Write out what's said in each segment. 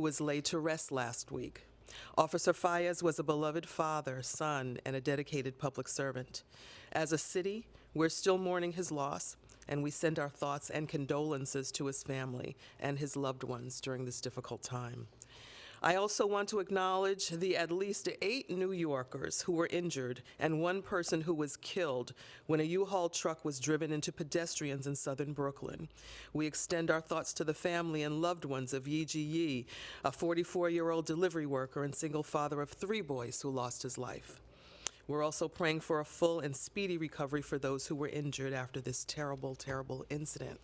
was laid to rest last week. Officer Fayez was a beloved father, son, and a dedicated public servant. As a city, we're still mourning his loss, and we send our thoughts and condolences to his family and his loved ones during this difficult time. I also want to acknowledge the at least 8 New Yorkers who were injured and 1 person who was killed when a U-Haul truck was driven into pedestrians in southern Brooklyn. We extend our thoughts to the family and loved ones of Yi Ji Yi, a 44-year-old delivery worker and single father of 3 boys who lost his life. We're also praying for a full and speedy recovery for those who were injured after this terrible, terrible incident.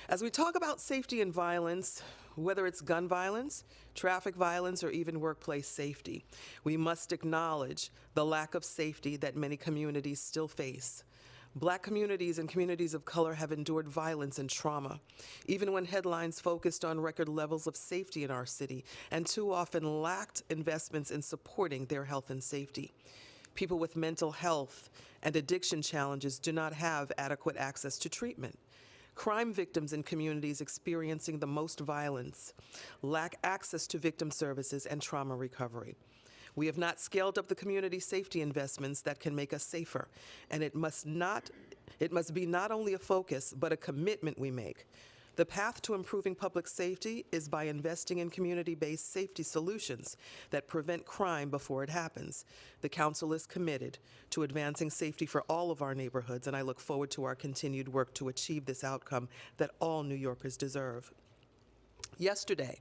As we talk about safety and violence, whether it's gun violence, traffic violence, or even workplace safety, we must acknowledge the lack of safety that many communities still face. Black communities and communities of color have endured violence and trauma, even when headlines focused on record levels of safety in our city and too often lacked investments in supporting their health and safety. People with mental health and addiction challenges do not have adequate access to treatment. Crime victims in communities experiencing the most violence lack access to victim services and trauma recovery. We have not scaled up the community safety investments that can make us safer, and it must be not only a focus, but a commitment we make. The path to improving public safety is by investing in community-based safety solutions that prevent crime before it happens. The Council is committed to advancing safety for all of our neighborhoods, and I look forward to our continued work to achieve this outcome that all New Yorkers deserve. Yesterday,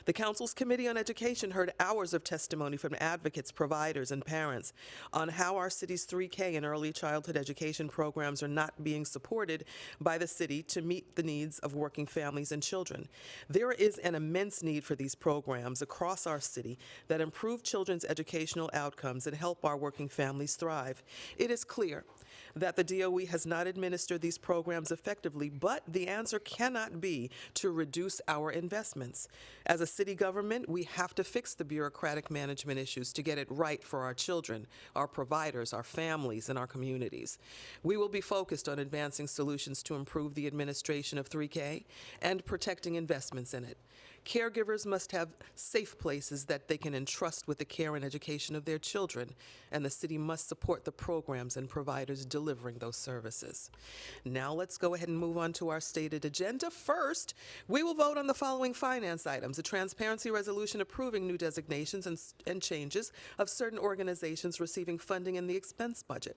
the Council's Committee on Education heard hours of testimony from advocates, providers, and parents on how our city's 3K and early childhood education programs are not being supported by the city to meet the needs of working families and children. There is an immense need for these programs across our city that improve children's educational outcomes and help our working families thrive. It is clear that the DOE has not administered these programs effectively, but the answer cannot be to reduce our investments. As a city government, we have to fix the bureaucratic management issues to get it right for our children, our providers, our families, and our communities. We will be focused on advancing solutions to improve the administration of 3K and protecting investments in it. Caregivers must have safe places that they can entrust with the care and education of their children, and the city must support the programs and providers delivering those services. Now let's go ahead and move on to our stated agenda. First, we will vote on the following finance items: a transparency resolution approving new designations and changes of certain organizations receiving funding in the expense budget.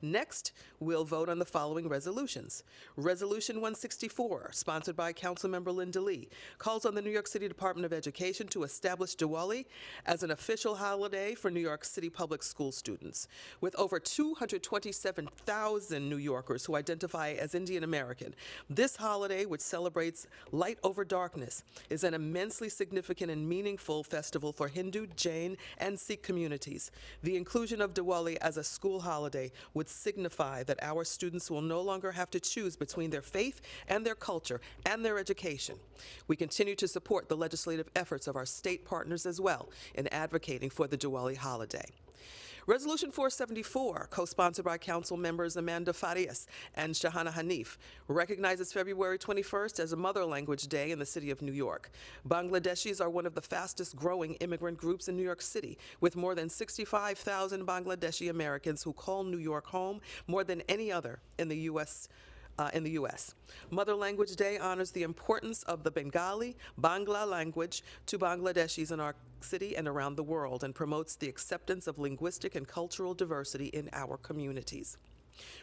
Next, we'll vote on the following resolutions. Resolution 164, sponsored by Councilmember Linda Lee, calls on the New York City Department of Education to establish Diwali as an official holiday for New York City public school students. With over 227,000 New Yorkers who identify as Indian American, this holiday, which celebrates light over darkness, is an immensely significant and meaningful festival for Hindu, Jain, and Sikh communities. The inclusion of Diwali as a school holiday would signify that our students will no longer have to choose between their faith and their culture and their education. We continue to support the legislative efforts of our state partners as well in advocating for the Diwali holiday. Resolution 474, co-sponsored by Council members Amanda Farias and Shahana Hanif, recognizes February 21st as a Mother Language Day in the city of New York. Bangladeshis are one of the fastest growing immigrant groups in New York City, with more than 65,000 Bangladeshi Americans who call New York home more than any other in the U.S. Mother Language Day honors the importance of the Bengali, Bangla language to Bangladeshis in our city and around the world, and promotes the acceptance of linguistic and cultural diversity in our communities.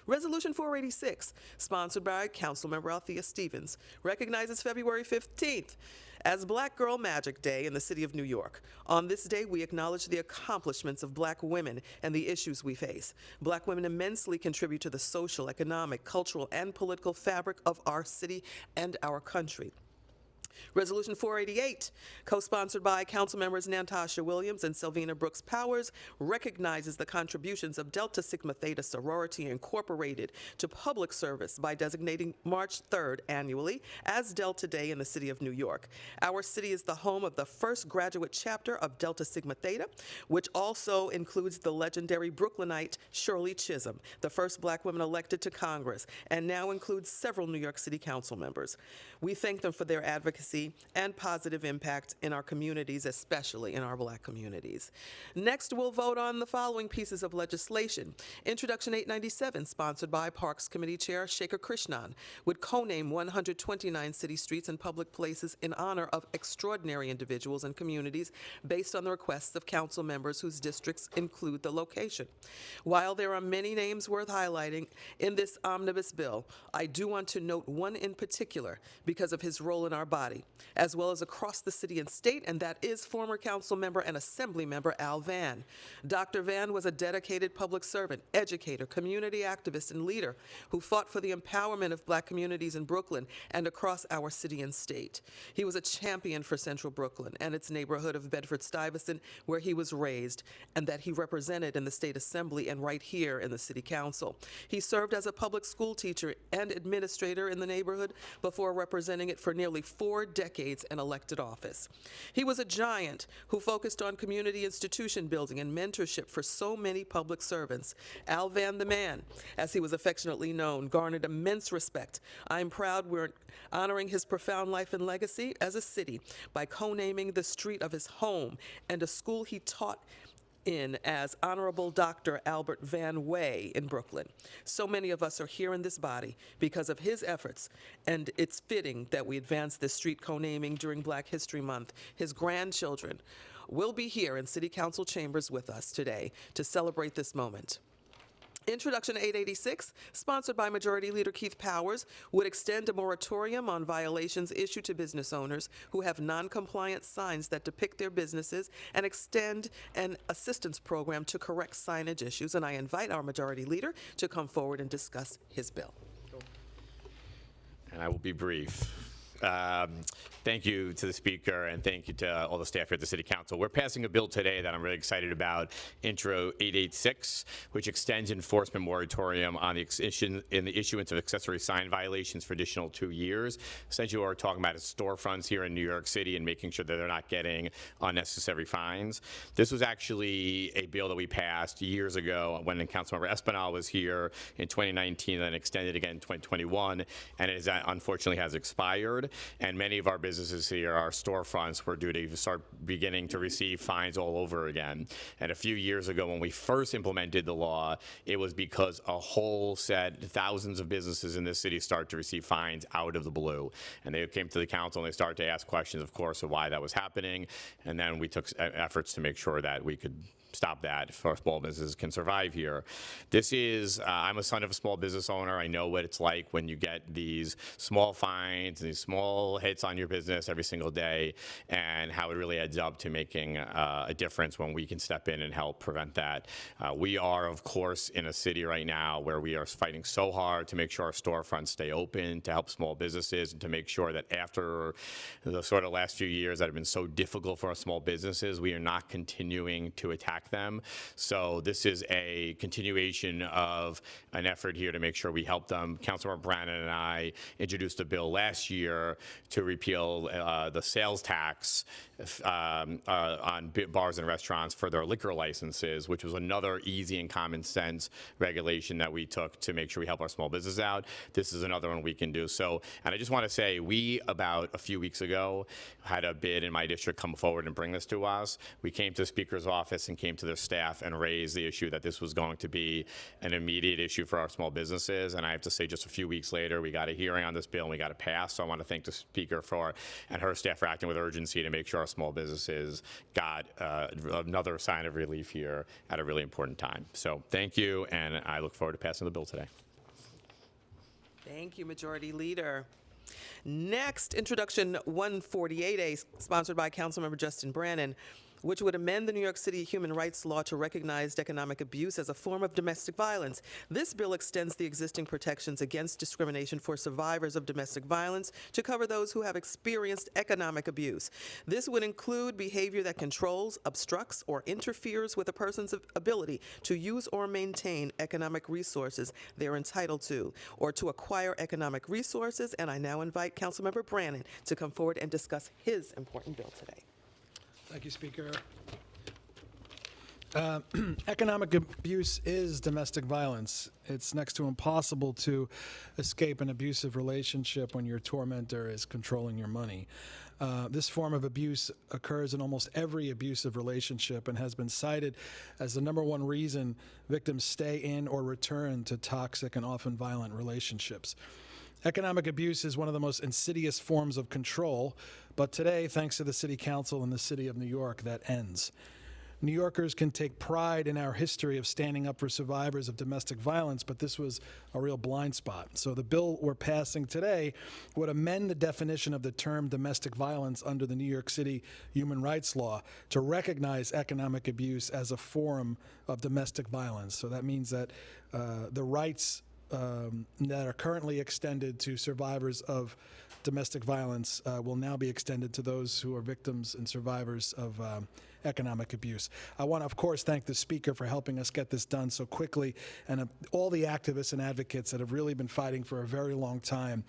Resolution 486, sponsored by Councilmember Althea Stevens, recognizes February 15th as Black Girl Magic Day in the city of New York. On this day, we acknowledge the accomplishments of Black women and the issues we face. Black women immensely contribute to the social, economic, cultural, and political fabric of our city and our country. Resolution 488, co-sponsored by Councilmembers Natasha Williams and Selvina Brooks Powers, recognizes the contributions of Delta Sigma Theta Sorority Incorporated to public service by designating March 3rd annually as Delta Day in the city of New York. Our city is the home of the first graduate chapter of Delta Sigma Theta, which also includes the legendary Brooklynite Shirley Chisholm, the first Black woman elected to Congress, and now includes several New York City Council members. We thank them for their advocacy advocacy, and positive impact in our communities, especially in our Black communities. Next, we'll vote on the following pieces of legislation. Introduction 897, sponsored by Parks Committee Chair Shekhar Krishnan, would co-name 129 city streets and public places in honor of extraordinary individuals and communities based on the requests of council members whose districts include the location. While there are many names worth highlighting in this omnibus bill, I do want to note one in particular because of his role in our body, as well as across the city and state, and that is former council member and assembly member Al Vann. Dr. Vann was a dedicated public servant, educator, community activist, and leader who fought for the empowerment of Black communities in Brooklyn and across our city and state. He was a champion for Central Brooklyn and its neighborhood of Bedford-Stuyvesant, where he was raised, and that he represented in the State Assembly and right here in the City Council. He served as a public school teacher and administrator in the neighborhood before representing it for nearly 4 decades in elected office. He was a giant who focused on community institution building and mentorship for so many public servants. Al Vann the Man, as he was affectionately known, garnered immense respect. I'm proud we're honoring his profound life and legacy as a city by co-naming the street of his home and a school he taught in as Honorable Dr. Albert Van Way in Brooklyn. So many of us are here in this body because of his efforts, and it's fitting that we advance this street co-naming during Black History Month. His grandchildren will be here in City Council chambers with us today to celebrate this moment. Introduction 886, sponsored by Majority Leader Keith Powers, would extend a moratorium on violations issued to business owners who have non-compliant signs that depict their businesses and extend an assistance program to correct signage issues. And I invite our Majority Leader to come forward and discuss his bill. And I will be brief. Thank you to the Speaker, and thank you to all the staff here at the City Council. We're passing a bill today that I'm really excited about, Intro 886, which extends enforcement moratorium on the issuance of accessory sign violations for additional 2 years. Essentially, what we're talking about is storefronts here in New York City and making sure that they're not getting unnecessary fines. This was actually a bill that we passed years ago when Councilmember Espinal was here in 2019, and extended again in 2021, and it unfortunately has expired. And many of our businesses here, our storefronts, were due to start beginning to receive fines all over again. And a few years ago, when we first implemented the law, it was because a whole set, thousands of businesses in this city started to receive fines out of the blue. And they came to the council and they started to ask questions, of course, of why that was happening. And then we took efforts to make sure that we could stop that for small businesses can survive here. This is, I'm a son of a small business owner. I know what it's like when you get these small fines, these small hits on your business every single day, and how it really adds up to making a difference when we can step in and help prevent that. We are, of course, in a city right now where we are fighting so hard to make sure our storefronts stay open, to help small businesses, and to make sure that after the sort of last few years that have been so difficult for our small businesses, we are not continuing to attack them. So this is a continuation of an effort here to make sure we help them. Councilmember Brannan and I introduced a bill last year to repeal the sales tax on bars and restaurants for their liquor licenses, which was another easy and common sense regulation that we took to make sure we help our small business out. This is another one we can do. So, and I just want to say, we, about a few weeks ago, had a bid in my district come forward and bring this to us. We came to the Speaker's office and came to their staff and raised the issue that this was going to be an immediate issue for our small businesses. And I have to say, just a few weeks later, we got a hearing on this bill and we got it passed. So I want to thank the Speaker and her staff for acting with urgency to make sure our small businesses got another sign of relief here at a really important time. So thank you, and I look forward to passing the bill today. Thank you, Majority Leader. Next, Introduction 148A, sponsored by Councilmember Justin Brannan, which would amend the New York City human rights law to recognize economic abuse as a form of domestic violence. This bill extends the existing protections against discrimination for survivors of domestic violence to cover those who have experienced economic abuse. This would include behavior that controls, obstructs, or interferes with a person's ability to use or maintain economic resources they're entitled to, or to acquire economic resources. And I now invite Councilmember Brannan to come forward and discuss his important bill today. Thank you, Speaker. Economic abuse is domestic violence. It's next to impossible to escape an abusive relationship when your tormentor is controlling your money. This form of abuse occurs in almost every abusive relationship and has been cited as the #1 reason victims stay in or return to toxic and often violent relationships. Economic abuse is one of the most insidious forms of control, but today, thanks to the City Council and the City of New York, that ends. New Yorkers can take pride in our history of standing up for survivors of domestic violence, but this was a real blind spot. So the bill we're passing today would amend the definition of the term domestic violence under the New York City human rights law to recognize economic abuse as a form of domestic violence. So that means that the rights that are currently extended to survivors of domestic violence will now be extended to those who are victims and survivors of economic abuse. I want to, of course, thank the Speaker for helping us get this done so quickly, and all the activists and advocates that have really been fighting for a very long time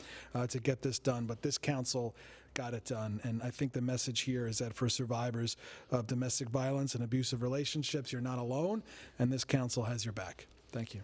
to get this done. But this council got it done, and I think the message here is that for survivors of domestic violence and abusive relationships, you're not alone, and this council has your back. Thank you.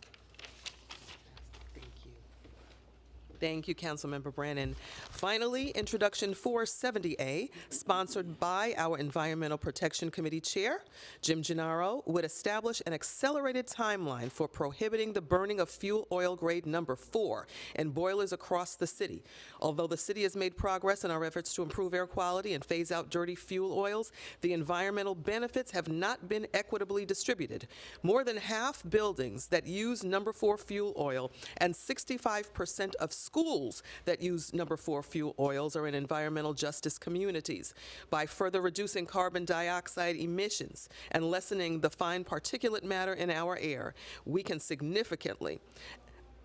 Thank you, Councilmember Brannan. Finally, Introduction 470A, sponsored by our Environmental Protection Committee Chair, Jim Gennaro, would establish an accelerated timeline for prohibiting the burning of fuel oil grade number 4 in boilers across the city. Although the city has made progress in our efforts to improve air quality and phase out dirty fuel oils, the environmental benefits have not been equitably distributed. More than half buildings that use number 4 fuel oil and 65% of schools that use number 4 fuel oils are in environmental justice communities. By further reducing carbon dioxide emissions and lessening the fine particulate matter in our air, we can significantly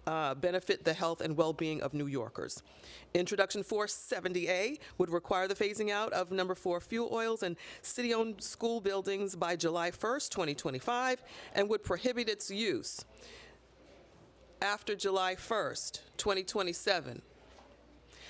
benefit the health and well-being of New Yorkers. Introduction 470A would require the phasing out of number 4 fuel oils in city-owned school buildings by July 1st, 2025, and would prohibit its use after July 1st, 2027,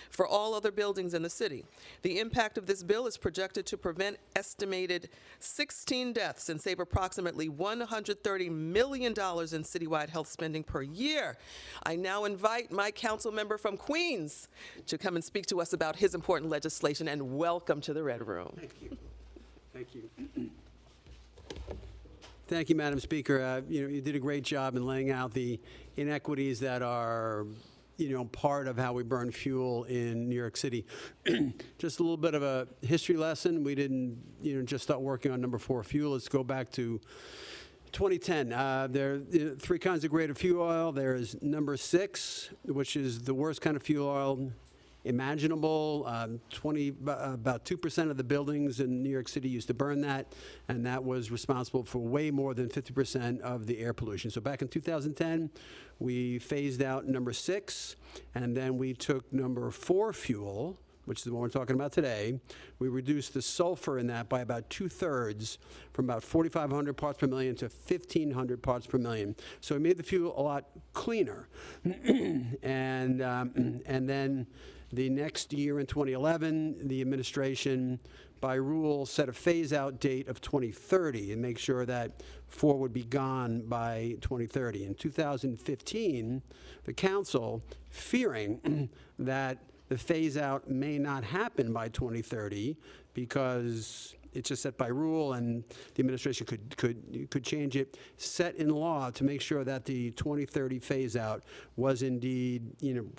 for all other buildings in the city. The impact of this bill is projected to prevent estimated 16 deaths and save approximately $130 million in citywide health spending per year. I now invite my council member from Queens to come and speak to us about his important legislation, and welcome to the Red Room. Thank you. Thank you. Thank you, Madam Speaker. You did a great job in laying out the inequities that are, part of how we burn fuel in New York City. Just a little bit of a history lesson. We didn't, just start working on number 4 fuel. Let's go back to 2010. There are 3 kinds of grade of fuel oil. There's number 6, which is the worst kind of fuel oil imaginable. About 2% of the buildings in New York City used to burn that, and that was responsible for way more than 50% of the air pollution. So back in 2010, we phased out number 6, and then we took number 4 fuel, which is the one we're talking about today. We reduced the sulfur in that by about 2/3, from about 4,500 parts per million to 1,500 parts per million. So we made the fuel a lot cleaner. And then the next year, in 2011, the administration, by rule, set a phase-out date of 2030 and make sure that 4 would be gone by 2030. In 2015, the council, fearing that the phase-out may not happen by 2030 because it's just set by rule and the administration could change it, set in law to make sure that the 2030 phase-out was indeed,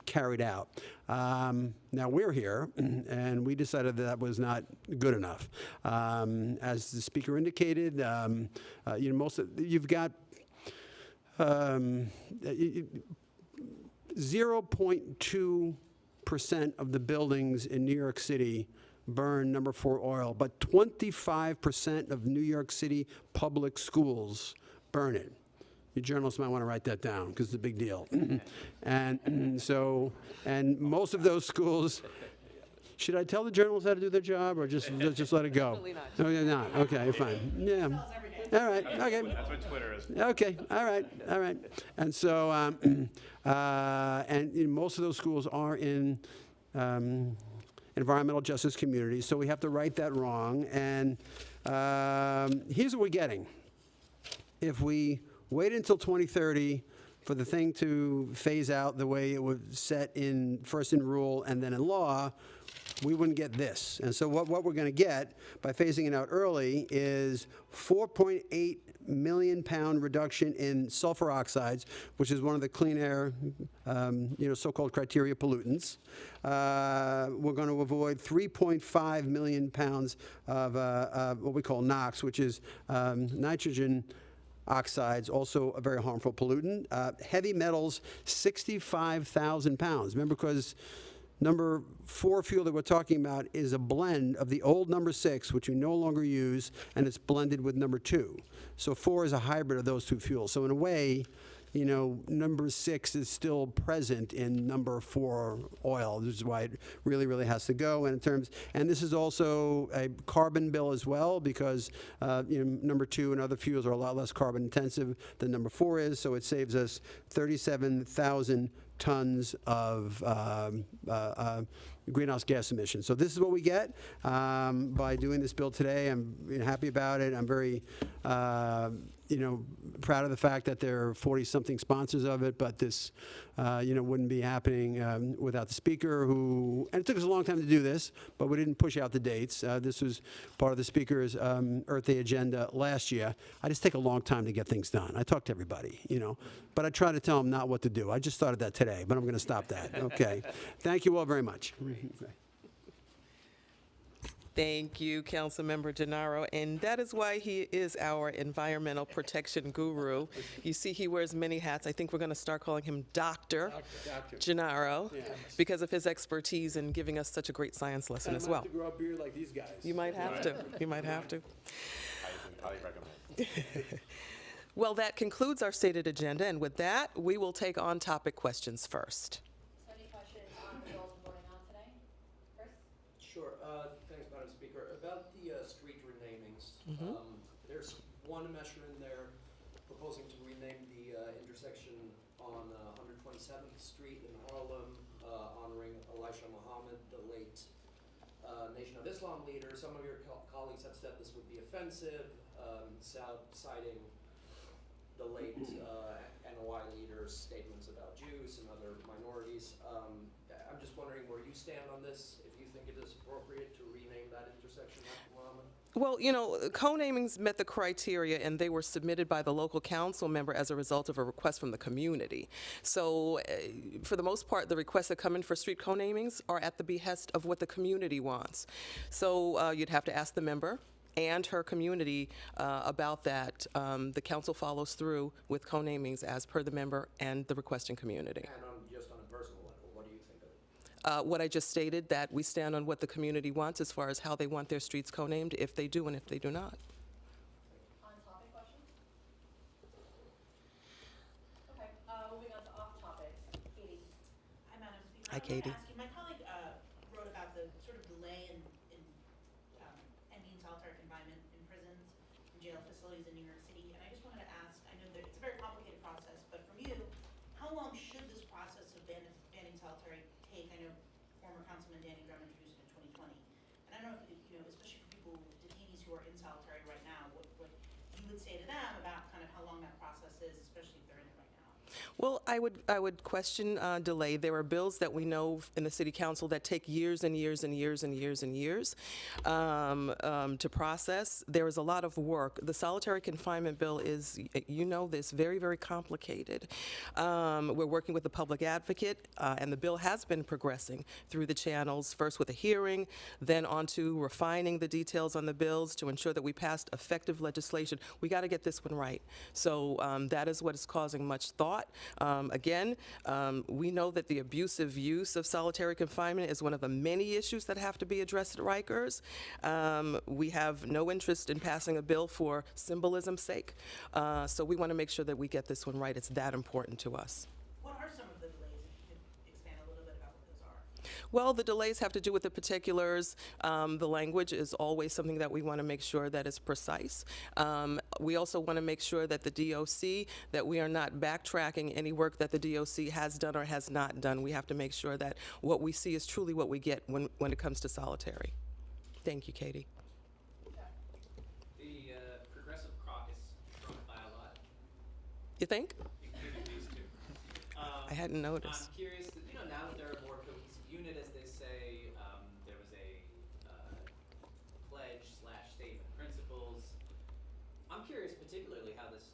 carried out. Now we're here, and we decided that was not good enough. As the Speaker indicated, you've got 0.2% of the buildings in New York City burn number 4 oil, but 25% of New York City public schools burn it. You journalists might want to write that down because it's a big deal. and most of those schools, should I tell the journalists how to do their job or just let it go? Definitely not. No, you're not. Okay, fine. Yeah. All right. Okay. That's what Twitter is. Okay. All right. And so, most of those schools are in environmental justice communities, so we have to right that wrong. And here's what we're getting. if we wait until 2030 for the thing to phase out the way it was set in, first in rule and then in law, we wouldn't get this. And so what we're going to get by phasing it out early is 4.8 million pound reduction in sulfur oxides, which is one of the clean air, so-called criteria pollutants. We're going to avoid 3.5 million pounds of what we call NOx, which is nitrogen oxides, also a very harmful pollutant. Heavy metals, 65,000 pounds. Remember, because number 4 fuel that we're talking about is a blend of the old number 6, which we no longer use, and it's blended with number 2. So 4 is a hybrid of those two fuels. So in a way, number 6 is still present in number 4 oil. This is why it really, really has to go. And this is also a carbon bill as well, because number 2 and other fuels are a lot less carbon intensive than number 4 is. So it saves us 37,000 tons of greenhouse gas emissions. So this is what we get by doing this bill today. I'm happy about it. I'm very proud of the fact that there are 40-something sponsors of it, but this wouldn't be happening without the speaker, and it took us a long time to do this, but we didn't push out the dates. This was part of the speaker's Earth Day agenda last year. I just take a long time to get things done. I talk to everybody, but I try to tell them not what to do. I just started that today, but I'm going to stop that. Okay. Thank you all very much. Thank you, Councilmember Gennaro, and that is why he is our environmental protection guru. You see, he wears many hats. I think we're going to start calling him Dr. Gennaro because of his expertise in giving us such a great science lesson as well. I might have to grow a beard like these guys. You might have to. You might have to. Highly recommend. Well, that concludes our stated agenda, and with that, we will take on-topic questions first. So any questions on the bills we're voting on today? Chris? Sure. Thanks, Madam Speaker. About the street renamings, there's one measure in there proposing to rename the intersection on 127th Street in Harlem, honoring Elijah Muhammad, the late Nation of Islam leader. Some of your colleagues have said this would be offensive, citing the late NOI leader's statements about Jews and other minorities. I'm just wondering where you stand on this, if you think it is appropriate to rename that intersection after Muhammad. Well, co-namings met the criteria, and they were submitted by the local council member as a result of a request from the community. So, for the most part, the requests that come in for street co-namings are at the behest of what the community wants. So, you'd have to ask the member and her community about that. The council follows through with co-namings as per the member and the requesting community. And just on a personal level, what do you think of it? What I just stated, that we stand on what the community wants as far as how they want their streets co-named, if they do and if they do not. On-topic questions? Okay, moving on to off-topic. Katie? Hi, Madam Speaker. Hi, I wanted to Katie. ask you, my colleague wrote about the sort of delay in ending solitary confinement in prisons and jail facilities in New York City. And I just wanted to ask, I know that it's a very complicated process, but from you, how long should this process of banning solitary take? I know former Councilman Danny Drummond introduced it in 2020. And I don't know if, especially for people, detainees who are in solitary right now, what you would say to them about kind of how long that process is, especially if they're in it right now. Well, I would question delay. There are bills that we know in the city council that take years and years and years and years and years to process. There is a lot of work. The solitary confinement bill is, this, very, very complicated. We're working with the public advocate, and the bill has been progressing through the channels, first with a hearing, then on to refining the details on the bills to ensure that we passed effective legislation. We got to get this one right. So that is what is causing much thought. Again, we know that the abusive use of solitary confinement is one of the many issues that have to be addressed at Rikers. We have no interest in passing a bill for symbolism's sake. So we want to make sure that we get this one right. It's that important to us. What are some of the delays? If you could expand a little bit about what those are. Well, the delays have to do with the particulars. The language is always something that we want to make sure that is precise. We also want to make sure that the DOC, that we are not backtracking any work that the DOC has done or has not done. We have to make sure that what we see is truly what we get when it comes to solitary. Thank you, Katie. The Progressive Caucus shrunk by a lot You think? You can give me these two. I hadn't noticed. I'm curious, that, now that they're a more cohesive unit, as they say, there was a pledge/statement principles. I'm curious particularly how this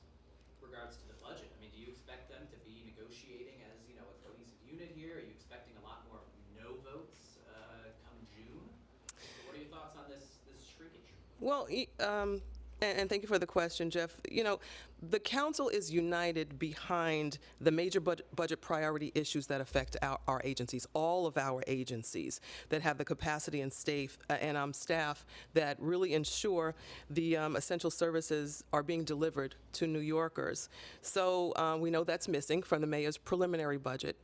regards to the budget. I mean, do you expect them to be negotiating as, a cohesive unit here? Are you expecting a lot more no votes come June? So what are your thoughts on this shrinkage? Well, and thank you for the question, Jeff. The council is united behind the major budget priority issues that affect our agencies, all of our agencies that have the capacity and staff that really ensure the essential services are being delivered to New Yorkers. So we know that's missing from the mayor's preliminary budget.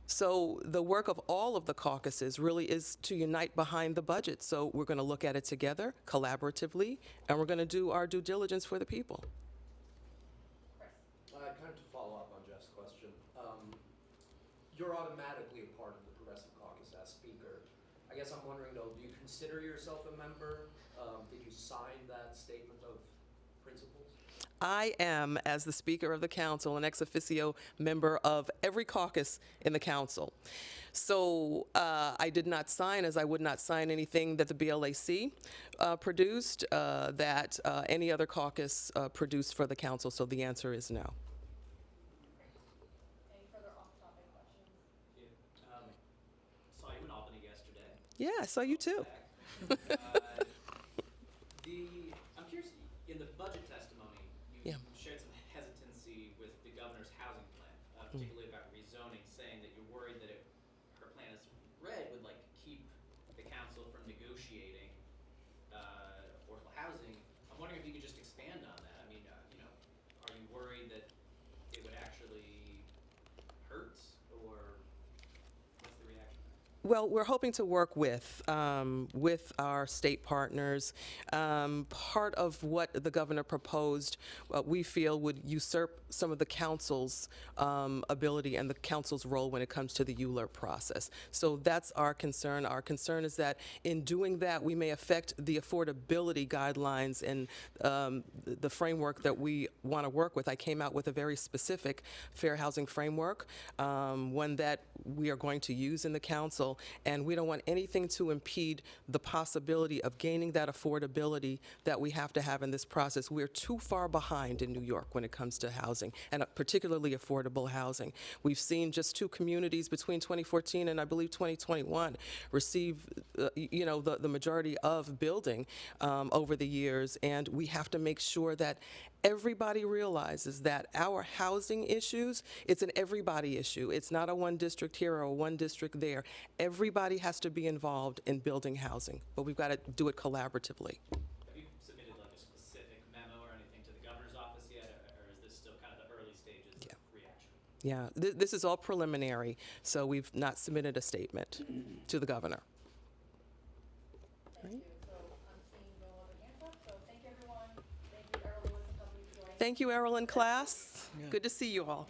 So the work of all of the caucuses really is to unite behind the budget. So we're going to look at it together, collaboratively, and we're going to do our due diligence for the people. Kind of to follow up on Jeff's question, you're automatically a part of the Progressive Caucus as Speaker. I guess I'm wondering though, do you consider yourself a member? Did you sign that statement of principles? I am, as the Speaker of the Council, an ex officio member of every caucus in the Council. So I did not sign, as I would not sign anything that the BLAC produced, that any other caucus produced for the Council. So the answer is no. Any further off-topic questions? Yeah. Saw you in Albany yesterday. Yeah, I saw you too. I'm curious, in the budget testimony, Yeah. you shared some hesitancy with the governor's housing plan, particularly about rezoning, saying that you're worried that her plan as read would keep the council from negotiating affordable housing. I'm wondering if you could just expand on that. I mean, are you worried that it would actually hurt, or what's the reaction? Well, we're hoping to work with our state partners. Part of what the governor proposed, we feel would usurp some of the council's ability and the council's role when it comes to the ULURP process. So that's our concern. Our concern is that in doing that, we may affect the affordability guidelines and the framework that we want to work with. I came out with a very specific fair housing framework, one that we are going to use in the council, and we don't want anything to impede the possibility of gaining that affordability that we have to have in this process. We're too far behind in New York when it comes to housing, and particularly affordable housing. We've seen just 2 communities between 2014 and I believe 2021 receive, the majority of building over the years, and we have to make sure that everybody realizes that our housing issues, it's an everybody issue. It's not a one district here or one district there. Everybody has to be involved in building housing, but we've got to do it collaboratively. Have you submitted a specific memo or anything to the governor's office yet, or is this still kind of the early stages of reaction? Yeah, this is all preliminary, so we've not submitted a statement to the governor. Thank you. So I'm seeing no other hands up, so thank you, everyone. Thank you, Errol Lewis and company, for joining. Thank you, Errol and class. Good to see you all.